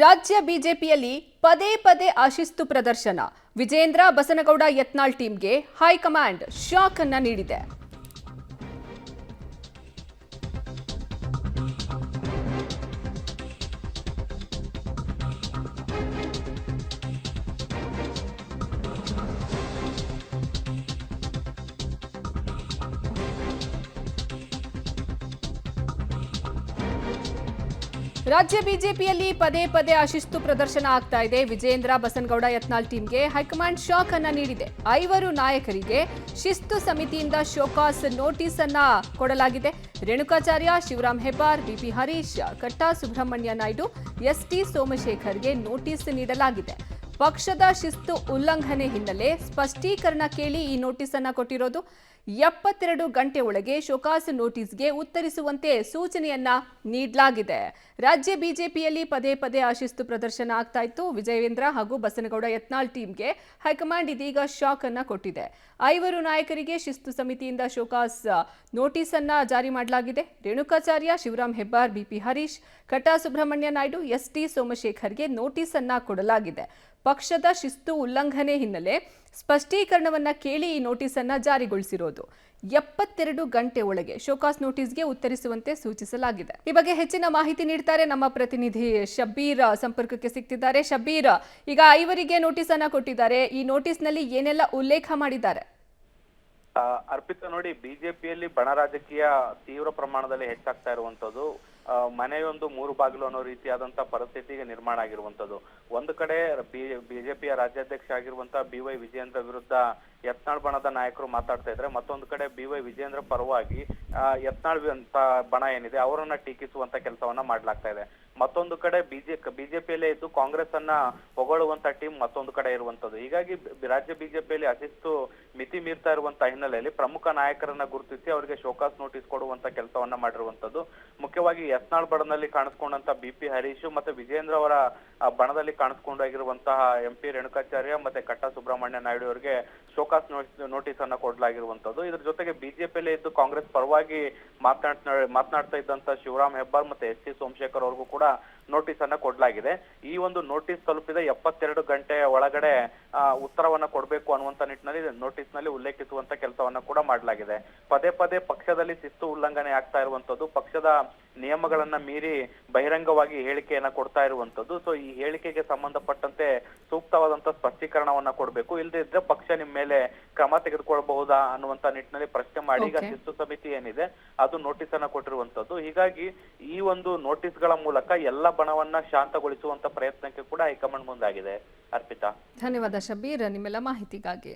ರಾಜ್ಯ ಬಿಜೆಪಿಯಲ್ಲಿ ಪದೇ ಪದೇ ಅಶಿಸ್ತು ಪ್ರದರ್ಶನ. ವಿಜೇಂದ್ರ ಬಸನಗೌಡ ಯತ್ನಾಳ್ ಟೀಮ್ಗೆ ಹೈಕಮಾಂಡ್ ಶಾಕ್ ಅನ್ನ ನೀಡಿದೆ. ರಾಜ್ಯ ಬಿಜೆಪಿಯಲ್ಲಿ ಪದೇ ಪದೇ ಅಶಿಸ್ತು ಪ್ರದರ್ಶನ ಆಗ್ತಾ ಇದೆ. ವಿಜೇಂದ್ರ ಬಸನಗೌಡ ಯತ್ನಾಳ್ ಟೀಮ್ಗೆ ಹೈಕಮಾಂಡ್ ಶಾಕ್ ಅನ್ನ ನೀಡಿದೆ. 5 ನಾಯಕರಿಗೆ ಶಿಸ್ತು ಸಮಿತಿಯಿಂದ ಶೋಕಾಸ್ ನೋಟಿಸ್ ಅನ್ನ ಕೊಡಲಾಗಿದೆ. ರೇಣುಕಾಚಾರ್ಯ, ಶಿವರಾಮ್ ಹೆಬ್ಬಾರ್, ಬಿಪಿ ಹರೀಶ್, ಕಟ್ಟಾ ಸುಬ್ರಹ್ಮಣ್ಯ ನಾಯ್ಡು, ಎಸ್ಟಿ ಸೋಮಶೇಖರ್ಗೆ ನೋಟಿಸ್ ನೀಡಲಾಗಿದೆ. ಪಕ್ಷದ ಶಿಸ್ತು ಉಲ್ಲಂಘನೆ ಹಿನ್ನೆಲೆ ಸ್ಪಷ್ಟೀಕರಣ ಕೇಳಿ ಈ ನೋಟಿಸ್ ಅನ್ನ ಕೊಟ್ಟಿರೋದು. 72 ಗಂಟೆ ಒಳಗೆ ಶೋಕಾಸ್ ನೋಟಿಸ್ಗೆ ಉತ್ತರಿಸುವಂತೆ ಸೂಚನೆಯನ್ನ ನೀಡಲಾಗಿದೆ. ರಾಜ್ಯ ಬಿಜೆಪಿಯಲ್ಲಿ ಪದೇ ಪದೇ ಅಶಿಸ್ತು ಪ್ರದರ್ಶನ ಆಗ್ತಾ ಇತ್ತು. ವಿಜಯೇಂದ್ರ ಹಾಗೂ ಬಸನಗೌಡ ಯತ್ನಾಳ್ ಟೀಮ್ಗೆ ಹೈಕಮಾಂಡ್ ಇದೀಗ ಶಾಕ್ ಅನ್ನ ಕೊಟ್ಟಿದೆ. 5 ನಾಯಕರಿಗೆ ಶಿಸ್ತು ಸಮಿತಿಯಿಂದ ಶೋಕಾಸ್ ನೋಟಿಸ್ ಅನ್ನ ಜಾರಿ ಮಾಡಲಾಗಿದೆ. ರೇಣುಕಾಚಾರ್ಯ, ಶಿವರಾಮ್ ಹೆಬ್ಬಾರ್, ಬಿಪಿ ಹರೀಶ್, ಕಟ್ಟಾ ಸುಬ್ರಹ್ಮಣ್ಯ ನಾಯ್ಡು, ಎಸ್ಟಿ ಸೋಮಶೇಖರ್ಗೆ ನೋಟಿಸ್ ಅನ್ನ ಕೊಡಲಾಗಿದೆ. ಪಕ್ಷದ ಶಿಸ್ತು ಉಲ್ಲಂಘನೆ ಹಿನ್ನೆಲೆ ಸ್ಪಷ್ಟೀಕರಣವನ್ನ ಕೇಳಿ ಈ ನೋಟಿಸ್ ಅನ್ನ ಜಾರಿಗೊಳಿಸಿರೋದು. 72 ಗಂಟೆ ಒಳಗೆ ಶೋಕಾಸ್ ನೋಟಿಸ್ಗೆ ಉತ್ತರಿಸುವಂತೆ ಸೂಚಿಸಲಾಗಿದೆ. ಈ ಬಗ್ಗೆ ಹೆಚ್ಚಿನ ಮಾಹಿತಿ ನೀಡ್ತಾರೆ ನಮ್ಮ ಪ್ರತಿನಿಧಿ ಶಬ್ಬೀರ್ ಸಂಪರ್ಕಕ್ಕೆ ಸಿಗ್ತಿದ್ದಾರೆ. ಶಬ್ಬೀರ್, ಈಗ 5 ನೋಟಿಸ್ ಅನ್ನ ಕೊಟ್ಟಿದ್ದಾರೆ. ಈ ನೋಟಿಸ್ನಲ್ಲಿ ಏನೆಲ್ಲ ಉಲ್ಲೇಖ ಮಾಡಿದ್ದಾರೆ? ಅರ್ಪಿತಾ, ನೋಡಿ, ಬಿಜೆಪಿಯಲ್ಲಿ ಬಣ ರಾಜಕೀಯ ತೀವ್ರ ಪ್ರಮಾಣದಲ್ಲಿ ಹೆಚ್ಚಾಗ್ತಾ ಇರುವಂತದ್ದು. ಮನೆಯೊಂದು 3 ಬಾಗಿಲು ಅನ್ನೋ ರೀತಿಯಾದಂತ ಪರಿಸ್ಥಿತಿಗೆ ನಿರ್ಮಾಣ ಆಗಿರುವಂತದ್ದು. ಒಂದು ಕಡೆ ಬಿಜೆಪಿಯ ರಾಜ್ಯಾಧ್ಯಕ್ಷ ಆಗಿರುವಂತಹ BY ವಿಜಯೇಂದ್ರ ವಿರುದ್ಧ ಯತ್ನಾಳ್ ಬಣದ ನಾಯಕರು ಮಾತಾಡ್ತಾ ಇದ್ರೆ, ಮತ್ತೊಂದು ಕಡೆ BY ವಿಜಯೇಂದ್ರ ಪರವಾಗಿ ಯತ್ನಾಳ್ ಅಂತ ಬಣ ಏನಿದೆ ಅವರನ್ನ ಟೀಕಿಸುವಂತ ಕೆಲಸವನ್ನ ಮಾಡ್ಲಾಗ್ತಾ ಇದೆ. ಮತ್ತೊಂದು ಕಡೆ ಬಿಜೆಪಿಯಲ್ಲೇ ಇದ್ದು ಕಾಂಗ್ರೆಸ್ ಅನ್ನ ಹೊಗಳುವಂತ ಟೀಮ್ ಮತ್ತೊಂದು ಕಡೆ ಇರುವಂತದ್ದು. ಹೀಗಾಗಿ ರಾಜ್ಯ ಬಿಜೆಪಿಯಲ್ಲಿ ಅಶಿಸ್ತು ಮಿತಿ ಮೀರ್ತಾ ಇರುವಂತ ಹಿನ್ನೆಲೆಯಲ್ಲಿ ಪ್ರಮುಖ ನಾಯಕರನ್ನ ಗುರುತಿಸಿ ಅವರಿಗೆ ಶೋಕಾಸ್ ನೋಟಿಸ್ ಕೊಡುವಂತ ಕೆಲಸವನ್ನ ಮಾಡಿರುವಂತದ್ದು. ಮುಖ್ಯವಾಗಿ ಯತ್ನಾಳ್ ಬಣದಲ್ಲಿ ಕಾಣಿಸ್ಕೊಂಡಂತ ಬಿಪಿ ಹರೀಶ್ ಮತ್ತೆ ವಿಜೇಂದ್ರ ಅವರ ಬಣದಲ್ಲಿ ಕಾಣಿಸ್ಕೊಂಡಾಗಿರುವಂತಹ MP ರೇಣುಕಾಚಾರ್ಯ ಮತ್ತೆ ಕಟ್ಟಾ ಸುಬ್ರಹ್ಮಣ್ಯ ನಾಯ್ಡು ಅವರಿಗೆ ಶೋಕಾಸ್ ನೋಟಿಸ್ ಅನ್ನ ಕೊಡಲಾಗಿರುವಂತದ್ದು. ಇದ್ರ ಜೊತೆಗೆ ಬಿಜೆಪಿಯಲ್ಲೇ ಇದ್ದು ಕಾಂಗ್ರೆಸ್ ಪರವಾಗಿ ಮಾತನಾಡ್ತಾ ಇದ್ದಂತ ಶಿವರಾಮ್ ಹೆಬ್ಬಾರ್ ಮತ್ತೆ ST ಸೋಮಶೇಖರ್ ಅವ್ರಿಗೂ ಕೂಡ ನೋಟಿಸ್ ಅನ್ನ ಕೊಡಲಾಗಿದೆ. ಈ ಒಂದು ನೋಟಿಸ್ ತಲುಪಿದ 72 ಗಂಟೆಯ ಒಳಗಡೆ ಉತ್ತರವನ್ನ ಕೊಡಬೇಕು ಅನ್ನುವಂತ ನಿಟ್ಟಿನಲ್ಲಿ ನೋಟಿಸ್ ನಲ್ಲಿ ಉಲ್ಲೇಖಿಸುವಂತ ಕೆಲಸವನ್ನ ಕೂಡ ಮಾಡಲಾಗಿದೆ. ಪದೇ ಪದೇ ಪಕ್ಷದಲ್ಲಿ ಶಿಸ್ತು ಉಲ್ಲಂಘನೆ ಆಗ್ತಾ ಇರುವಂತದ್ದು, ಪಕ್ಷದ ನಿಯಮಗಳನ್ನ ಮೀರಿ ಬಹಿರಂಗವಾಗಿ ಹೇಳಿಕೆಯನ್ನ ಕೊಡ್ತಾ ಇರುವಂತದ್ದು. ಸೊ ಈ ಹೇಳಿಕೆಗೆ ಸಂಬಂಧಪಟ್ಟಂತೆ ಸೂಕ್ತವಾದಂತ ಸ್ಪಷ್ಟೀಕರಣವನ್ನ ಕೊಡಬೇಕು, ಇಲ್ಲದೆ ಇದ್ರೆ ಪಕ್ಷ ನಿಮ್ಮ ಮೇಲೆ ಕ್ರಮ ತೆಗೆದುಕೊಳ್ಬಹುದಾ ಅನ್ನುವಂತ ನಿಟ್ಟಿನಲ್ಲಿ ಪ್ರಶ್ನೆ ಮಾಡಿ ಈಗ ಶಿಸ್ತು ಸಮಿತಿ ಏನಿದೆ ಅದು ನೋಟಿಸ್ ಅನ್ನ ಕೊಟ್ಟಿರುವಂತದ್ದು. ಹೀಗಾಗಿ ಈ ಒಂದು ನೋಟಿಸ್ ಗಳ ಮೂಲಕ ಎಲ್ಲ ಬಣವನ್ನ ಶಾಂತಗೊಳಿಸುವಂತ ಪ್ರಯತ್ನಕ್ಕೆ ಕೂಡ ಹೈಕಮಾಂಡ್ ಮುಂದಾಗಿದೆ. ಅರ್ಪಿತಾ, ಧನ್ಯವಾದ ಶಬ್ಬೀರ್ ನಿಮ್ಮೆಲ್ಲ ಮಾಹಿತಿಗಾಗಿ.